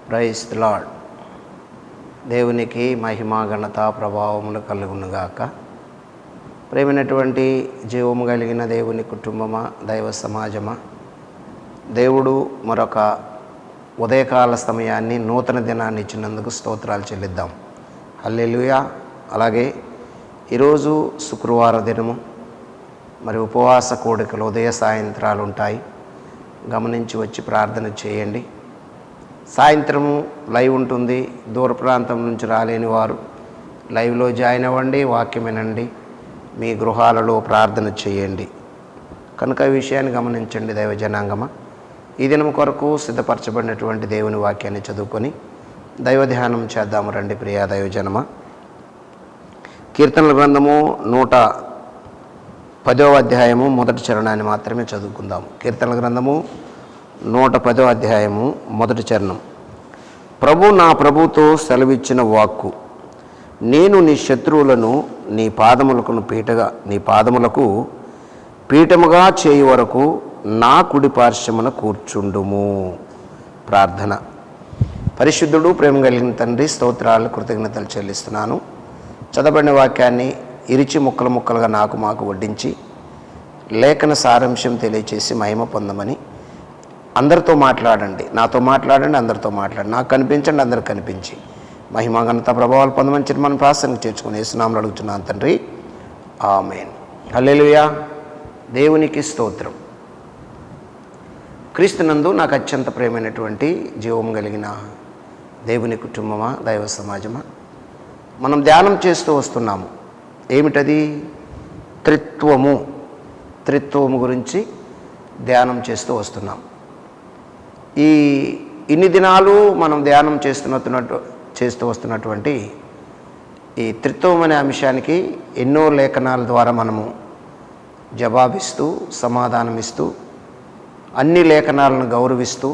Praise the lord. దేవునికి మహిమ ఘనత ప్రభావములు కలుగునుగాక. ప్రేమైనటువంటి జీవము కలిగిన దేవుని కుటుంబమా, దైవ సమాజమా, దేవుడు మరొక ఉదయకాల సమయాన్ని, నూతన దినాన్ని ఇచ్చినందుకు స్తోత్రాలు చెల్లిద్దాం. హల్లెలూయా. అలాగే ఈరోజు శుక్రవార దినము, మరి ఉపవాస కోడికలు ఉదయ సాయంత్రాలు ఉంటాయి. గమనించి వచ్చి ప్రార్థన చేయండి. సాయంత్రము లైవ్ ఉంటుంది. దూర ప్రాంతం నుంచి రాలేని వారు లైవ్లో జాయిన్ అవ్వండి, వాక్యం వినండి, మీ గృహాలలో ప్రార్థన చేయండి. కనుక ఈ విషయాన్ని గమనించండి దైవ జనాంగమ. ఈ దినం కొరకు సిద్ధపరచబడినటువంటి దేవుని వాక్యాన్ని చదువుకొని దైవ ధ్యానం చేద్దాము రండి ప్రియా దైవజనమ. కీర్తనల గ్రంథము 110వ అధ్యాయము మొదటి చరణాన్ని మాత్రమే చదువుకుందాము. కీర్తనల గ్రంథము 110వ అధ్యాయము మొదటి చరణం. ప్రభు నా ప్రభుతో సెలవిచ్చిన వాక్కు, నేను నీ శత్రువులను నీ పాదములకు పీఠముగా చేయు వరకు నా కుడి పార్శ్వమున కూర్చుండుము. ప్రార్థన. పరిశుద్ధుడు, ప్రేమ కలిగిన తండ్రి, స్తోత్రాలు కృతజ్ఞతలు చెల్లిస్తున్నాను. చదవబడిన వాక్యాన్ని ఇరిచి ముక్కలు ముక్కలుగా మాకు వడ్డించి లేఖన సారాంశం తెలియచేసి మహిమ పొందమని అందరితో మాట్లాడండి. నాతో మాట్లాడండి, అందరితో మాట్లాడండి. నాకు కనిపించండి, అందరికి కనిపించి మహిమ ఘనత ప్రభావాలు పొందమని చెప్పి మనం ప్రార్థన చేర్చుకుని యేసునామములో అడుగుతున్నాను తండ్రి, ఆమేన్. హల్లెలూయా. దేవునికి స్తోత్రం. క్రీస్తునందు నాకు అత్యంత ప్రేమైనటువంటి జీవం కలిగిన దేవుని కుటుంబమా, దైవ సమాజమా, మనం ధ్యానం చేస్తూ వస్తున్నాము. ఏమిటది? త్రిత్వము గురించి ధ్యానం చేస్తూ వస్తున్నాం. ఇన్ని దినాలు మనం ధ్యానం చేస్తూ వస్తున్నటువంటి ఈ త్రిత్వం అనే అంశానికి ఎన్నో లేఖనాల ద్వారా మనము జవాబిస్తూ, సమాధానమిస్తూ, అన్ని లేఖనాలను గౌరవిస్తూ,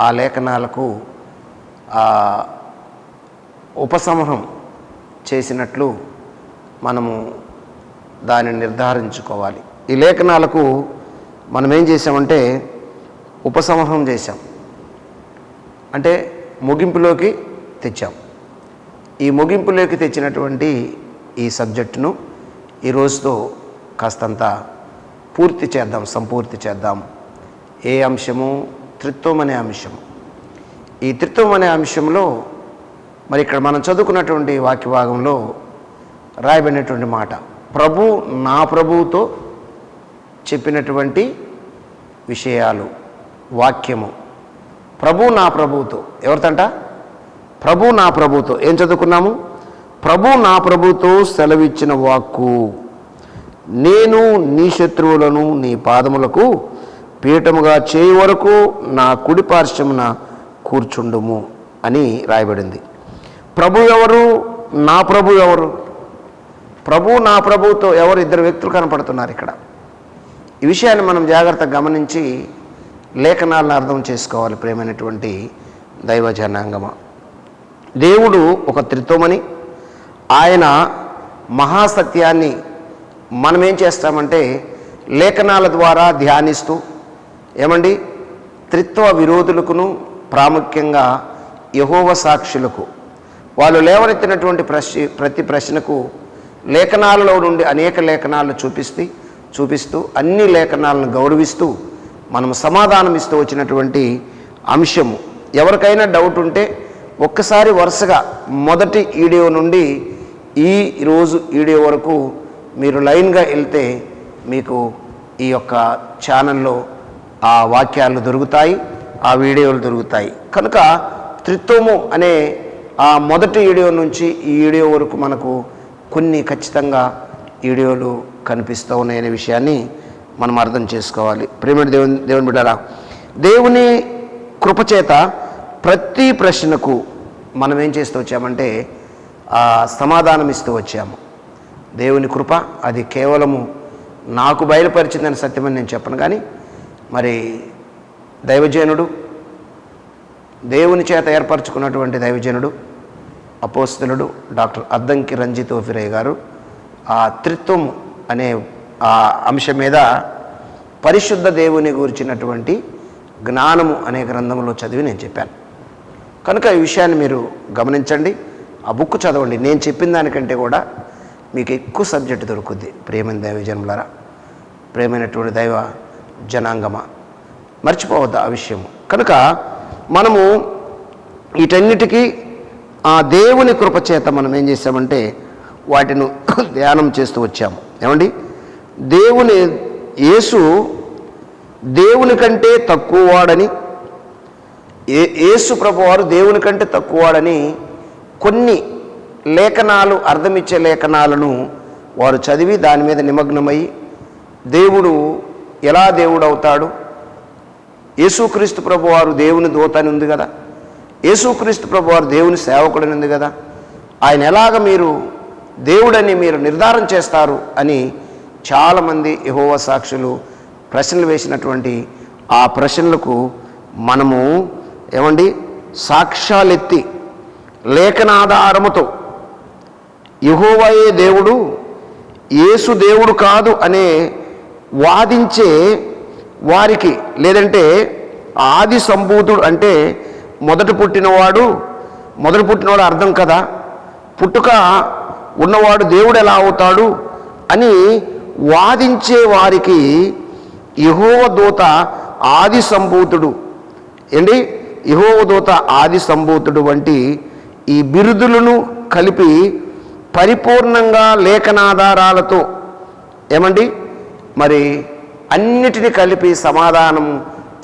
ఆ లేఖనాలకు ఉపసంహరం చేసినట్లు మనము దానిని నిర్ధారించుకోవాలి. ఈ లేఖనాలకు మనం ఏం చేసామంటే ఉపసంహరం చేశాం, అంటే ముగింపులోకి తెచ్చాం. ఈ ముగింపులోకి తెచ్చినటువంటి ఈ సబ్జెక్టును ఈరోజుతో కాస్తంత సంపూర్తి చేద్దాం. ఏ అంశము? త్రిత్వం అనే అంశం. ఈ త్రిత్వం అనే అంశంలో మరి ఇక్కడ మనం చదువుకున్నటువంటి వాక్య భాగంలో రాయబడినటువంటి మాట, ప్రభు నా ప్రభువుతో చెప్పినటువంటి విషయాలు, వాక్యము. ప్రభు నా ప్రభువుతో, ఎవరితంట? ప్రభు నా ప్రభువుతో. ఏం చదువుకున్నాము? ప్రభు నా ప్రభువుతో సెలవిచ్చిన వాక్కు, నేను నీ శత్రువులను నీ పాదములకు పీఠముగా చేయి వరకు నా కుడి పార్శ్వమున కూర్చుండుము అని రాయబడింది. ప్రభు ఎవరు? నా ప్రభు ఎవరు? ప్రభు నా ప్రభువుతో ఎవరు? ఇద్దరు వ్యక్తులు కనపడుతున్నారు ఇక్కడ. ఈ విషయాన్ని మనం జాగ్రత్తగా గమనించి లేఖనాలను అర్థం చేసుకోవాలి. ప్రేమైనటువంటి దైవ జనాంగమ, దేవుడు ఒక త్రిత్వమని, ఆయన మహాసత్యాన్ని మనం ఏం చేస్తామంటే లేఖనాల ద్వారా ధ్యానిస్తూ, ఏమండి, త్రిత్వ విరోధులకును, ప్రాముఖ్యంగా యెహోవా సాక్షులకు, వాళ్ళు లేవనెత్తినటువంటి ప్రతి ప్రశ్నకు లేఖనాలలో నుండి అనేక లేఖనాలను చూపిస్తూ అన్ని లేఖనాలను గౌరవిస్తూ మనం సమాధానం ఇస్తూ వచ్చినటువంటి అంశము. ఎవరికైనా డౌట్ ఉంటే ఒక్కసారి వరుసగా మొదటి వీడియో నుండి ఈ రోజు వీడియో వరకు మీరు లైన్గా వెళ్తే మీకు ఈ యొక్క ఛానల్లో ఆ వాక్యాలు దొరుకుతాయి, ఆ వీడియోలు దొరుకుతాయి. కనుక త్రిత్వము అనే ఆ మొదటి వీడియో నుంచి ఈ వీడియో వరకు మనకు కొన్ని ఖచ్చితంగా వీడియోలు కనిపిస్తూ ఉన్నాయనే విషయాన్ని మనం అర్థం చేసుకోవాలి. ప్రేమ దేవుని బిడ్డలారా, దేవుని కృపచేత ప్రతి ప్రశ్నకు మనం ఏం చేస్తూ వచ్చామంటే సమాధానం ఇస్తూ వచ్చాము. దేవుని కృప అది కేవలము నాకు బయలుపరిచిందని సత్యమని నేను చెప్పను, కానీ మరి దైవజనుడు, దేవుని చేత ఏర్పరచుకున్నటువంటి దైవజనుడు, అపోస్తలుడు డాక్టర్ అద్దంకి రంజిత్ ఓఫిరయ్య గారు ఆ త్రిత్వం అనే ఆ అంశం మీద పరిశుద్ధ దేవుని గురించినటువంటి జ్ఞానము అనే గ్రంథంలో చదివి నేను చెప్పాను. కనుక ఈ విషయాన్ని మీరు గమనించండి, ఆ బుక్ చదవండి. నేను చెప్పిన దానికంటే కూడా మీకు ఎక్కువ సబ్జెక్టు దొరుకుద్ది. ప్రియమైన దైవ జనులారా, ప్రియమైనటువంటి దైవ జనాంగమా, మర్చిపోవద్దు ఆ విషయము. కనుక మనము వీటన్నిటికీ ఆ దేవుని కృపచేత మనం ఏం చేసామంటే వాటిని ధ్యానం చేస్తూ వచ్చాము. ఏమండి, యేసు దేవుని కంటే తక్కువవాడని, యేసు ప్రభువారు దేవుని కంటే తక్కువవాడని కొన్ని లేఖనాలు, అర్థమిచ్చే లేఖనాలను వారు చదివి దాని మీద నిమగ్నమై దేవుడు ఎలా దేవుడు అవుతాడు, యేసుక్రీస్తు ప్రభువారు దేవుని దూత అని ఉంది కదా, యేసుక్రీస్తు ప్రభువారు దేవుని సేవకుడని ఉంది కదా, ఆయన ఎలాగ మీరు దేవుడని మీరు నిర్ధారణ చేస్తారు అని చాలామంది యెహోవా సాక్షులు ప్రశ్నలు వేసినటువంటి ఆ ప్రశ్నలకు మనము ఏమండి సాక్ష్యాలెత్తి లేఖనాధారముతో యెహోవాయే దేవుడు, యేసు దేవుడు కాదు అనే వాదించే వారికి, లేదంటే ఆది సంభూతుడు అంటే మొదట పుట్టినవాడు అర్థం కదా, పుట్టుక ఉన్నవాడు దేవుడు ఎలా అవుతాడు అని వాదించే వారికి యెహోవా దూత ఆది సంభూతుడు ఏంటి, యెహోవా దూత ఆది సంభూతుడు వంటి ఈ బిరుదులను కలిపి పరిపూర్ణంగా లేఖనాధారాలతో ఏమండి మరి అన్నిటినీ కలిపి సమాధానం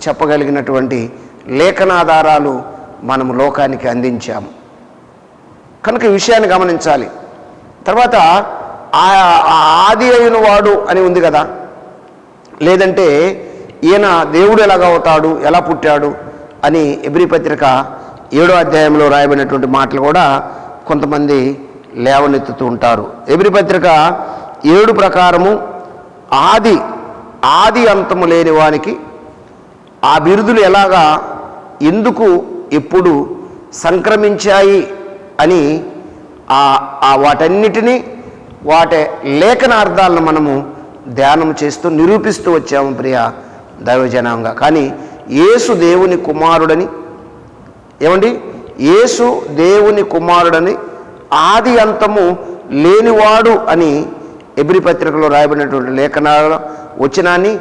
చెప్పగలిగినటువంటి లేఖనాధారాలు మనము లోకానికి అందించాము. కనుక ఈ విషయాన్ని గమనించాలి. తర్వాత ఆది అయిన వాడు అని ఉంది కదా, లేదంటే ఈయన దేవుడు ఎలాగ అవుతాడు, ఎలా పుట్టాడు అని ఎబ్రీ పత్రిక 7వ అధ్యాయంలో రాయబడినటువంటి మాటలు కూడా కొంతమంది లేవనెత్తుతూ ఉంటారు. ఎబ్రీ పత్రిక 7 ప్రకారము ఆది అంతము లేని వానికి ఆ బిరుదులు ఎలాగా, ఎందుకు, ఎప్పుడు సంక్రమించాయి అని వాటన్నిటినీ వాటి లేఖనార్థాలను మనము ధ్యానం చేస్తూ నిరూపిస్తూ వచ్చాము ప్రియ దైవజనంగా. కానీ యేసు దేవుని కుమారుడని, ఏమండి, యేసు దేవుని కుమారుడని, ఆది అంతము లేనివాడు అని ఎబ్రీ పత్రికలో రాయబడినటువంటి లేఖనాల వచనాన్ని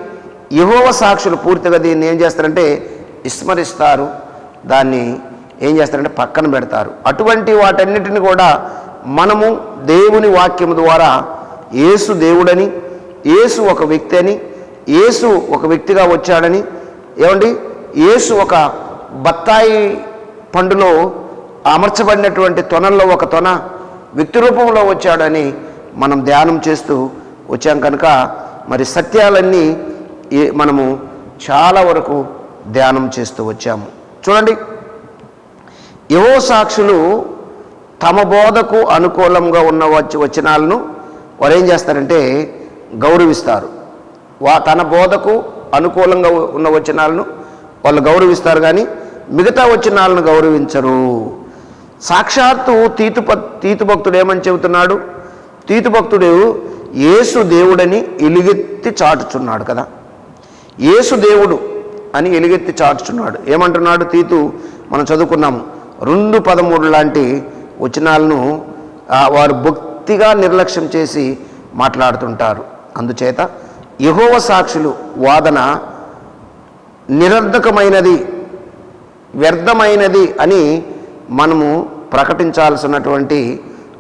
యెహోవా సాక్షులు పూర్తిగా దీన్ని ఏం చేస్తారంటే విస్మరిస్తారు, దాన్ని ఏం చేస్తారంటే పక్కన పెడతారు. అటువంటి వాటన్నిటిని కూడా మనము దేవుని వాక్యము ద్వారా యేసు దేవుడని, యేసు ఒక వ్యక్తి అని, యేసు ఒక వ్యక్తిగా వచ్చాడని, ఏమండి, యేసు ఒక బత్తాయి పండులో అమర్చబడినటువంటి తొనల్లో ఒక తొన వ్యక్తి రూపంలో వచ్చాడని మనం ధ్యానం చేస్తూ వచ్చాం. కనుక మరి సత్యాలన్నీ మనము చాలా వరకు ధ్యానం చేస్తూ వచ్చాము. చూడండి, యెహోవా సాక్షులు తమ బోధకు అనుకూలంగా ఉన్న వచనాలను వారు ఏం చేస్తారంటే గౌరవిస్తారు. తన బోధకు అనుకూలంగా ఉన్న వచనాలను వాళ్ళు గౌరవిస్తారు, కానీ మిగతా వచనాలను గౌరవించరు. సాక్షాత్తు తీతు భక్తుడు ఏమని చెబుతున్నాడు? తీతు భక్తుడు యేసు దేవుడని ఎలుగెత్తి చాటుచున్నాడు కదా, యేసు దేవుడు అని ఎలుగెత్తి చాటుచున్నాడు. ఏమంటున్నాడు తీతు? మనం చదువుకున్నాము 2:13 లాంటి వచనాలను వారు భక్తిగా నిర్లక్ష్యం చేసి మాట్లాడుతుంటారు. అందుచేత యెహోవా సాక్షులు వాదన నిరర్ధకమైనది, వ్యర్థమైనది అని మనము ప్రకటించాల్సినటువంటి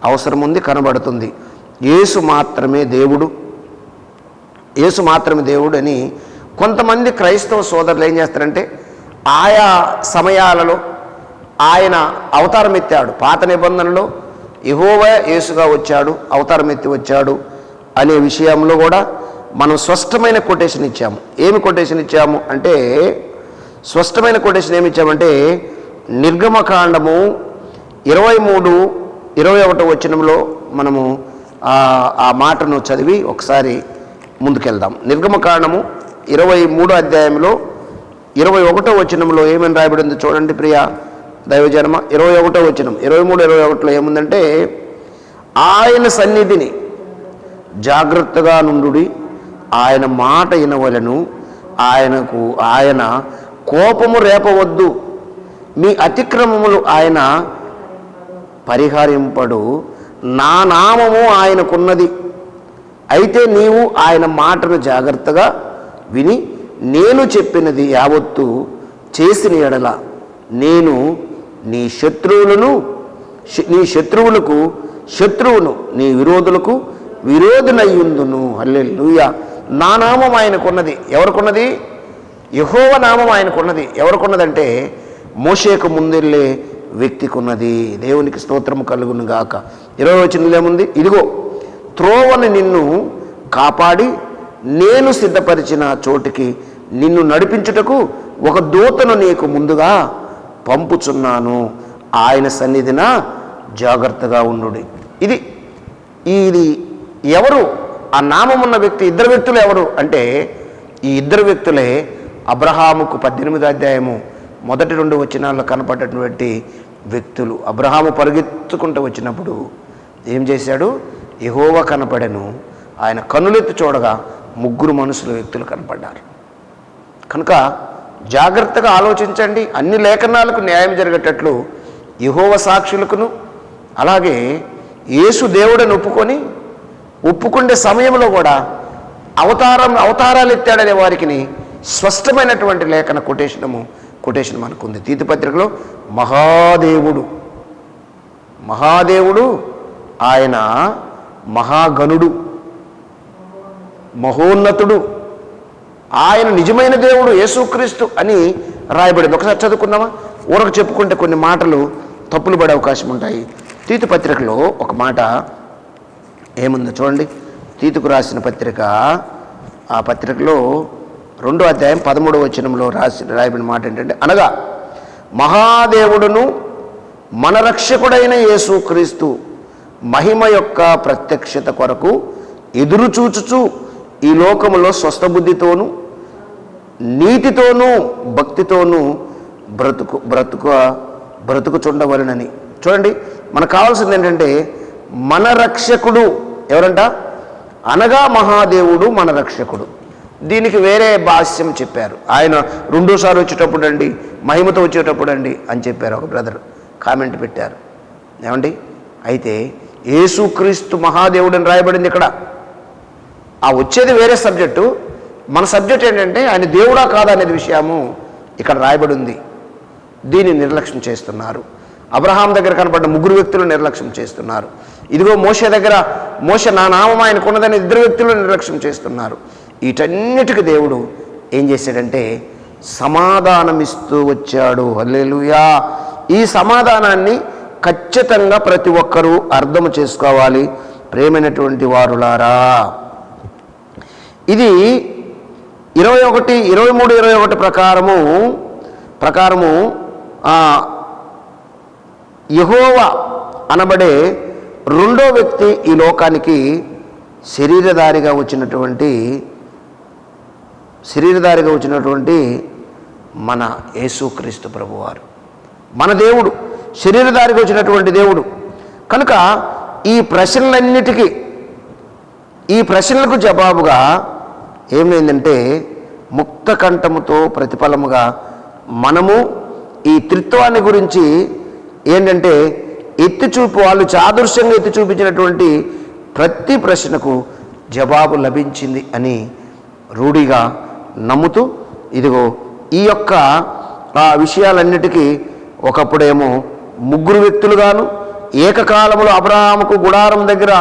అవసరం ఉంది, కనబడుతుంది. యేసు మాత్రమే దేవుడు, యేసు మాత్రమే దేవుడు అని కొంతమంది క్రైస్తవ సోదరులు ఏం చేస్తారంటే ఆయా సమయాలలో ఆయన అవతారం ఎత్తాడు, పాత నిబంధనలో యెహోవా యేసుగా వచ్చాడు, అవతారం ఎత్తి వచ్చాడు అనే విషయంలో కూడా మనం స్పష్టమైన కొటేషన్ ఇచ్చాము. ఏమి కొటేషన్ ఇచ్చాము అంటే, స్పష్టమైన కొటేషన్ ఏమి ఇచ్చామంటే నిర్గమకాండము 23:21 వచనంలో మనము ఆ మాటను చదివి ఒకసారి ముందుకెళ్దాం. నిర్గమకాండము 23వ అధ్యాయంలో 21వ వచనంలో ఏమని రాయబడింది చూడండి ప్రియ దైవజనమ. 21వ వచనం 23:21లో ఏముందంటే, ఆయన సన్నిధిని జాగ్రత్తగా నుండుడి, ఆయన మాట వినవలెను, ఆయన కోపము రేపవద్దు, మీ అతిక్రమములు ఆయన పరిహరింపడు, నా నామము ఆయనకున్నది. అయితే నీవు ఆయన మాటను జాగ్రత్తగా విని నేను చెప్పినది యావత్తు చేసిన ఎడల నేను నీ శత్రువులకు శత్రువును, నీ విరోధులకు విరోధునయ్యుందును. హల్లెలూయా. నా నామం ఆయనకున్నది. ఎవరికున్నది? యెహోవా నామం ఆయనకున్నది. ఎవరికున్నదంటే మోషేకు ముందెళ్ళే వ్యక్తికి ఉన్నది. దేవునికి స్తోత్రము కలుగును గాక. 20వ వచనంలో ఏముంది? ఇదిగో త్రోవను నిన్ను కాపాడి నేను సిద్ధపరిచిన చోటికి నిన్ను నడిపించుటకు ఒక దూతను నీకు ముందుగా పంపుచున్నాను, ఆయన సన్నిధిన జాగ్రత్తగా ఉండు. ఇది ఎవరు? ఆ నామమున్న వ్యక్తి. ఇద్దరు వ్యక్తులు ఎవరు అంటే ఈ ఇద్దరు వ్యక్తులే అబ్రహాముకు 18వ అధ్యాయము మొదటి 2 వచనాల్లో కనపడ్డటువంటి వ్యక్తులు. అబ్రహాము పరిగెత్తుకుంటూ వచ్చినప్పుడు ఏం చేశాడు? యెహోవా కనపడెను. ఆయన కన్నులెత్తి చూడగా 3 మనుషుల వ్యక్తులు కనపడ్డారు. కనుక జాగ్రత్తగా ఆలోచించండి. అన్ని లేఖనాలకు న్యాయం జరిగేటట్లు యెహోవా సాక్షులకును, అలాగే యేసు దేవుడని ఒప్పుకునే సమయంలో కూడా అవతారాలు ఎత్తాడనే వారికి స్పష్టమైనటువంటి లేఖన కొటేషన్ మనకుంది. తీతు పత్రికలో మహాదేవుడు ఆయన మహాగణుడు, మహోన్నతుడు, ఆయన నిజమైన దేవుడు యేసుక్రీస్తు అని రాయబడింది. ఒకసారి చదువుకుందామా? ఊరకు చెప్పుకుంటే కొన్ని మాటలు తప్పులు పడే అవకాశం ఉంటాయి. తీతు పత్రికలో ఒక మాట ఏముందో చూడండి. తీతుకు రాసిన పత్రిక, ఆ పత్రికలో 2వ అధ్యాయం 13వ వచనంలో రాయబడిన మాట ఏంటంటే, అనగా మహాదేవుడును మన రక్షకుడైన యేసుక్రీస్తు మహిమ యొక్క ప్రత్యక్షత కొరకు ఎదురు చూచుచు ఈ లోకములో స్వస్థబుద్ధితోనూ నీతితోనూ భక్తితోనూ బ్రతుకుచుండవలెనని. చూడండి, మనకు కావాల్సింది ఏంటంటే మన రక్షకుడు ఎవరంట? అనగా మహాదేవుడు మన రక్షకుడు. దీనికి వేరే భాష్యం చెప్పారు. ఆయన 2సారి వచ్చేటప్పుడు అండి, మహిమతో వచ్చేటప్పుడు అండి అని చెప్పారు. ఒక బ్రదర్ కామెంట్ పెట్టారు. ఏమండి? అయితే యేసుక్రీస్తు మహాదేవుడు అని రాయబడింది ఇక్కడ. ఆ వచ్చేది వేరే సబ్జెక్టు. మన సబ్జెక్ట్ ఏంటంటే ఆయన దేవుడా కాదా అనేది విషయము ఇక్కడ రాయబడి ఉంది. దీన్ని నిర్లక్ష్యం చేస్తున్నారు. అబ్రహాం దగ్గర కనపడ్డ 3 వ్యక్తులు నిర్లక్ష్యం చేస్తున్నారు. ఇదిగో మోషే నా నామం ఆయనకున్నదని 2 వ్యక్తులు నిర్లక్ష్యం చేస్తున్నారు. వీటన్నిటికీ దేవుడు ఏం చేశాడంటే సమాధానమిస్తూ వచ్చాడు. హల్లెలూయా. ఈ సమాధానాన్ని ఖచ్చితంగా ప్రతి ఒక్కరూ అర్థం చేసుకోవాలి. ప్రేమైనటువంటి వారులారా, ఇది 21, 23, 21 ప్రకారము యెహోవా అనబడే 2వ వ్యక్తి ఈ లోకానికి శరీరధారిగా వచ్చినటువంటి మన యేసుక్రీస్తు ప్రభువారు, మన దేవుడు, శరీరధారిగా వచ్చినటువంటి దేవుడు. కనుక ఈ ప్రశ్నలకు జవాబుగా ఏమైందంటే ముక్త కంఠముతో ప్రతిఫలముగా మనము ఈ త్రిత్వాన్ని గురించి ఏంటంటే వాళ్ళు చాదృశ్యంగా ఎత్తి చూపించినటువంటి ప్రతి ప్రశ్నకు జవాబు లభించింది అని రూఢిగా నమ్ముతూ, ఇదిగో ఈ యొక్క విషయాలన్నిటికీ ఒకప్పుడేమో 3 వ్యక్తులుగాను, ఏకకాలంలో అబ్రహాముకు గుడారం దగ్గర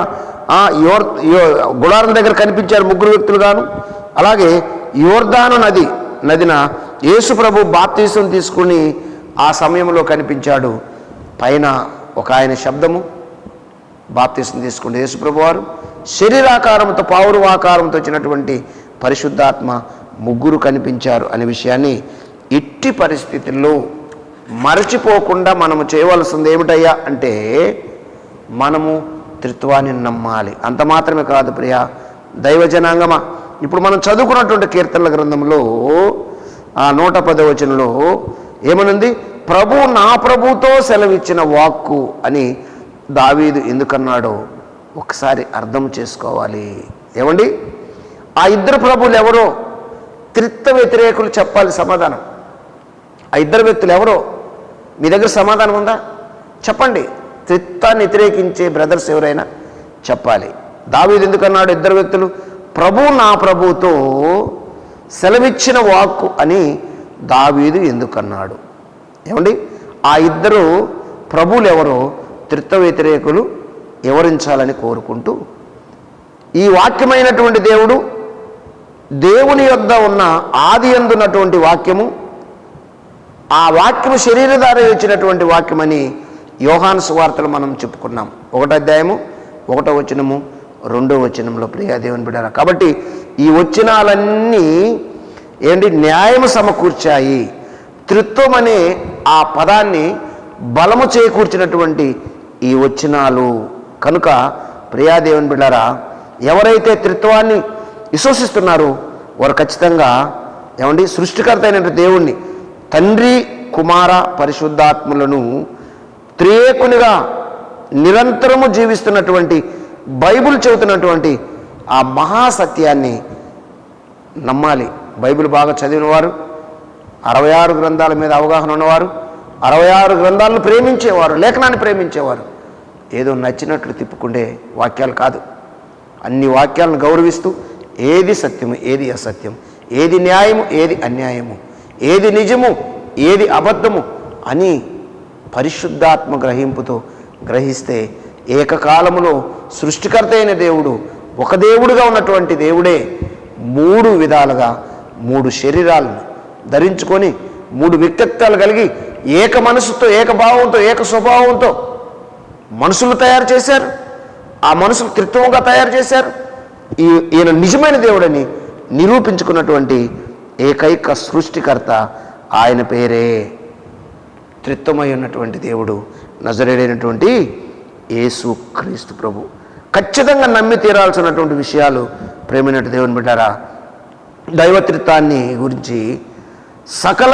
కనిపించారు 3 వ్యక్తులుగాను, అలాగే యోర్దాను నదిన యేసు ప్రభు బాప్తీసం తీసుకుని ఆ సమయంలో కనిపించాడు. పైన ఒక ఆయన శబ్దము, బాప్తీసం తీసుకుని యేసు ప్రభు వారు, శరీరాకారంతో పౌరువాకారంతో వచ్చినటువంటి పరిశుద్ధాత్మ 3 కనిపించారు అనే విషయాన్ని ఇట్టి పరిస్థితుల్లో మరచిపోకుండా మనము చేయవలసింది ఏమిటయ్యా అంటే మనము త్రిత్వాన్ని నమ్మాలి. అంత మాత్రమే కాదు ప్రియ దైవ జనాంగమా, ఇప్పుడు మనం చదువుకున్నటువంటి కీర్తనల గ్రంథంలో 110వ వచనంలో ఏమనుంది? నా ప్రభుతో సెలవిచ్చిన వాక్కు అని దావీదు ఎందుకన్నాడో ఒకసారి అర్థం చేసుకోవాలి. ఏమండి? ఆ 2 ప్రభువులు ఎవరో? త్రిత్వ వ్యతిరేకులు చెప్పాలి సమాధానం. ఆ 2 వ్యక్తులు ఎవరో? మీ దగ్గర సమాధానం ఉందా? చెప్పండి. త్రిత్వాన్ని వ్యతిరేకించే బ్రదర్స్ ఎవరైనా చెప్పాలి. దావీదు ఎందుకన్నాడు, ఇద్దరు వ్యక్తులు ప్రభు నా ప్రభుతో సెలవిచ్చిన వాక్కు అని దావీదు ఎందుకన్నాడు? ఏమండి, ఆ ఇద్దరు ప్రభువులు ఎవరో త్రిత్వ వ్యతిరేకులు వివరించాలని కోరుకుంటూ, ఈ వాక్యమైనటువంటి దేవుడు, దేవుని యొద్ద ఉన్న ఆది యందున్నటువంటి వాక్యము, ఆ వాక్యము శరీరధార ఇచ్చినటువంటి వాక్యమని యోహాను సువార్తలు మనం చెప్పుకున్నాం. 1వ అధ్యాయము 1వ వచనము 2వ వచనంలో ప్రియా దేవుని బిడ్డలారా. కాబట్టి ఈ వచనాలన్నీ ఏంటి, న్యాయము సమకూర్చాయి. త్రిత్వం అనే ఆ పదాన్ని బలము చేకూర్చినటువంటి ఈ వచనాలు కనుక ప్రియా దేవుని బిడ్డలారా, ఎవరైతే త్రిత్వాన్ని విశ్వసిస్తున్నారో వారు ఖచ్చితంగా ఏమండి సృష్టికర్త అయిన దేవుణ్ణి, తండ్రి కుమార పరిశుద్ధాత్ములను త్రియేకునిగా నిరంతరము జీవిస్తున్నటువంటి బైబిల్ చెబుతున్నటువంటి ఆ మహాసత్యాన్ని నమ్మాలి. బైబిల్ బాగా చదివిన వారు, 66 గ్రంథాల మీద అవగాహన ఉన్నవారు, 66 గ్రంథాలను ప్రేమించేవారు, లేఖనాన్ని ప్రేమించేవారు, ఏదో నచ్చినట్లు తిప్పుకుండే వాక్యాలు కాదు. అన్ని వాక్యాలను గౌరవిస్తూ ఏది సత్యము, ఏది అసత్యం, ఏది న్యాయము, ఏది అన్యాయము, ఏది నిజము, ఏది అబద్ధము అని పరిశుద్ధాత్మ గ్రహింపుతో గ్రహిస్తే ఏకకాలములో సృష్టికర్త అయిన దేవుడు, ఒక దేవుడుగా ఉన్నటువంటి దేవుడే 3 విధాలుగా 3 శరీరాలను ధరించుకొని 3 వ్యక్తిత్వాలు కలిగి ఏక మనసుతో, ఏక భావంతో, ఏక స్వభావంతో మనుషులు తయారు చేశారు. ఆ మనుషులు త్రిత్వంగా తయారు చేశారు. ఈయన నిజమైన దేవుడని నిరూపించుకున్నటువంటి ఏకైక సృష్టికర్త ఆయన పేరే త్రిత్వమై ఉన్నటువంటి దేవుడు, నజరేయుడైనటువంటి యేసు క్రీస్తు ప్రభు. ఖచ్చితంగా నమ్మి తీరాల్సినటువంటి విషయాలు ప్రేమైనటువంటి దేవుని బిడ్డారా. దైవత్రిత్వాన్ని గురించి సకల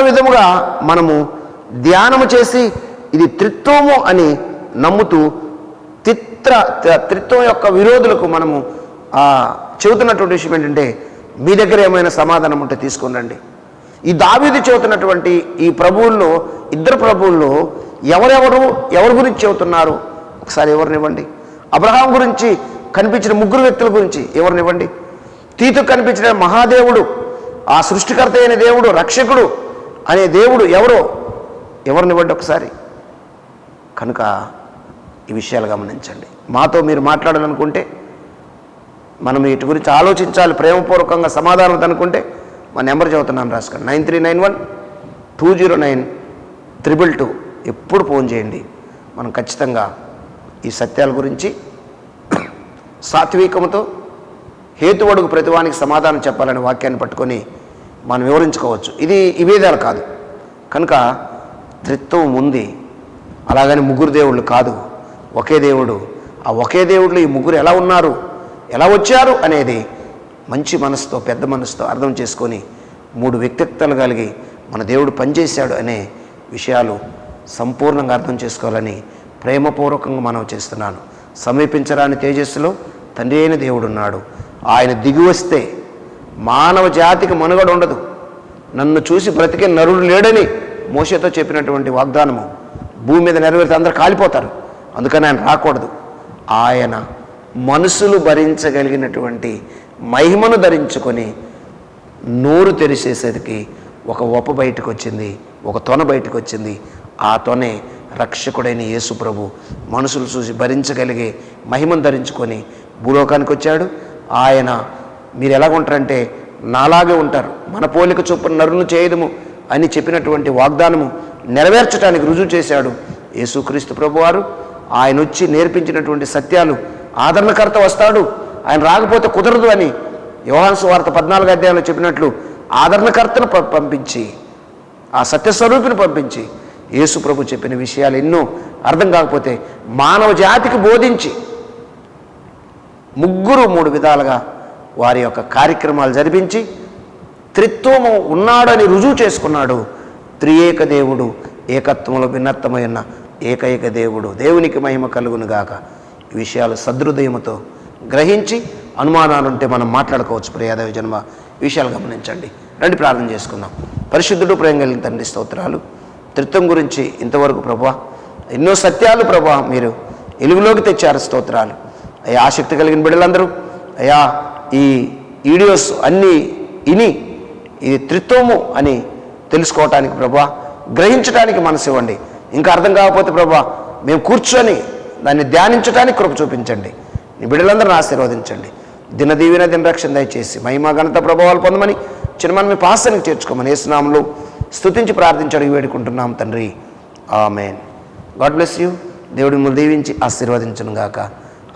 విధముగా మనము ధ్యానము చేసి ఇది త్రిత్వము అని నమ్ముతూ త్రిత్వం యొక్క విరోధులకు మనము చెబుతున్నటువంటి విషయం ఏంటంటే, మీ దగ్గర ఏమైనా సమాధానం ఉంటే తీసుకొని రండి. ఈ దావీదు చెబుతున్నటువంటి ఈ ప్రభువుల్లో, ఇద్దరు ప్రభువుల్లో ఎవరి గురించి చెబుతున్నారు? ఒకసారి ఎవరినివ్వండి. అబ్రహాం గురించి కనిపించిన 3 వ్యక్తుల గురించి ఎవరినివ్వండి. తీతుకు కనిపించిన మహాదేవుడు, ఆ సృష్టికర్త అయిన దేవుడు, రక్షకుడు అనే దేవుడు ఎవరినివ్వండి ఒకసారి. కనుక ఈ విషయాలు గమనించండి. మాతో మీరు మాట్లాడాలనుకుంటే, మనం వీటి గురించి ఆలోచించాలి, ప్రేమపూర్వకంగా సమాధానం అనుకుంటే మా నెంబర్ చదువుతున్నాను, రాసుకోండి. 9391-209-222. ఎప్పుడు ఫోన్ చేయండి. మనం ఖచ్చితంగా ఈ సత్యాల గురించి సాత్వికముతో హేతువడుగు ప్రతివానికి సమాధానం చెప్పాలనే వాక్యాన్ని పట్టుకొని మనం వివరించుకోవచ్చు. ఇది విభేదాలు కాదు. కనుక త్రిత్వం ఉంది. అలాగని 3 దేవుళ్ళు కాదు, ఒకే దేవుడు. ఆ ఒకే దేవుళ్ళు ఈ 3 ఎలా ఉన్నారు, ఎలా వచ్చారు అనేది మంచి మనసుతో, పెద్ద మనసుతో అర్థం చేసుకొని 3 వ్యక్తిత్వాలు కలిగి మన దేవుడు పనిచేశాడు అనే విషయాలు సంపూర్ణంగా అర్థం చేసుకోవాలని ప్రేమపూర్వకంగా మనం చేస్తున్నాను. సమీపించరాని తేజస్సులో తండ్రి అయిన దేవుడు ఉన్నాడు. ఆయన దిగి వస్తే మానవ జాతికి మనుగడ ఉండదు. నన్ను చూసి బ్రతికే నరుడు లేడని మోషేతో చెప్పినటువంటి వాగ్దానము భూమి మీద నెరవేరితే అందరూ కాలిపోతారు. అందుకని ఆయన రాకూడదు. ఆయన మనసులు భరించగలిగినటువంటి మహిమను ధరించుకొని నోరు తెరిచేసరికి ఒక ఒప్ప బయటకు వచ్చింది, ఒక తొన బయటకు వచ్చింది. ఆ తొనే రక్షకుడైన యేసు ప్రభు మనుషులు చూసి భరించగలిగే మహిమను ధరించుకొని భూలోకానికి వచ్చాడు. ఆయన మీరు ఎలాగుంటారంటే నాలాగే ఉంటారు, మన పోలిక చొప్పున నరులను చేయదము అని చెప్పినటువంటి వాగ్దానము నెరవేర్చడానికి రుజువు చేశాడు యేసుక్రీస్తు ప్రభువారు. ఆయన వచ్చి నేర్పించినటువంటి సత్యాలు, ఆదరణకర్త వస్తాడు, ఆయన రాకపోతే కుదరదు అని యోహాను సువార్త 14వ అధ్యాయంలో చెప్పినట్లు ఆదరణకర్తను పంపించి, ఆ సత్యస్వరూపిని పంపించి యేసు ప్రభు చెప్పిన విషయాలు ఎన్నో అర్థం కాకపోతే మానవ జాతికి బోధించి 3 విధాలుగా వారి యొక్క కార్యక్రమాలు జరిపించి త్రిత్వము ఉన్నాడని రుజువు చేసుకున్నాడు. త్రియేక దేవుడు, ఏకత్వంలో భిన్నత్వమైన ఏకైక దేవుడు. దేవునికి మహిమ కలుగును గాక. ఈ విషయాలు సదృదయముతో గ్రహించి అనుమానాలు ఉంటే మనం మాట్లాడుకోవచ్చు. ప్రియాదేవి జన్మ విషయాలు గమనించండి. రండి ప్రార్థన చేసుకుందాం. పరిశుద్ధుడు ప్రేమ కలిగిన తండ్రి, స్తోత్రాలు. త్రిత్వం గురించి ఇంతవరకు ప్రభువా ఎన్నో సత్యాలు ప్రభువా మీరు వెలుగులోకి తెచ్చారు. స్తోత్రాలు అయ్యా. ఆసక్తి కలిగిన బిడ్డలందరూ అయ్యా ఈ వీడియోస్ అన్నీ ఇని ఇది త్రిత్వము అని తెలుసుకోవటానికి ప్రభువా, గ్రహించడానికి మనసు ఇవ్వండి. ఇంకా అర్థం కాకపోతే ప్రభువా మేము కూర్చొని దాన్ని ధ్యానించడానికి కృప చూపించండి. నీ బిడ్డలందరిని ఆశీర్వదించండి. దినదీవిన దినరక్షణ దయచేసి మహిమ ఘనత ప్రభావాలు పొందమని చిన్నమని మీ పాసానికి చేర్చుకోమని యేసు నామములో స్తుతించి ప్రార్థించి వేడుకుంటున్నాం తండ్రి. ఆమేన్. God bless you. దేవుడి మిమ్మల్ని దీవించి ఆశీర్వదించును గాక.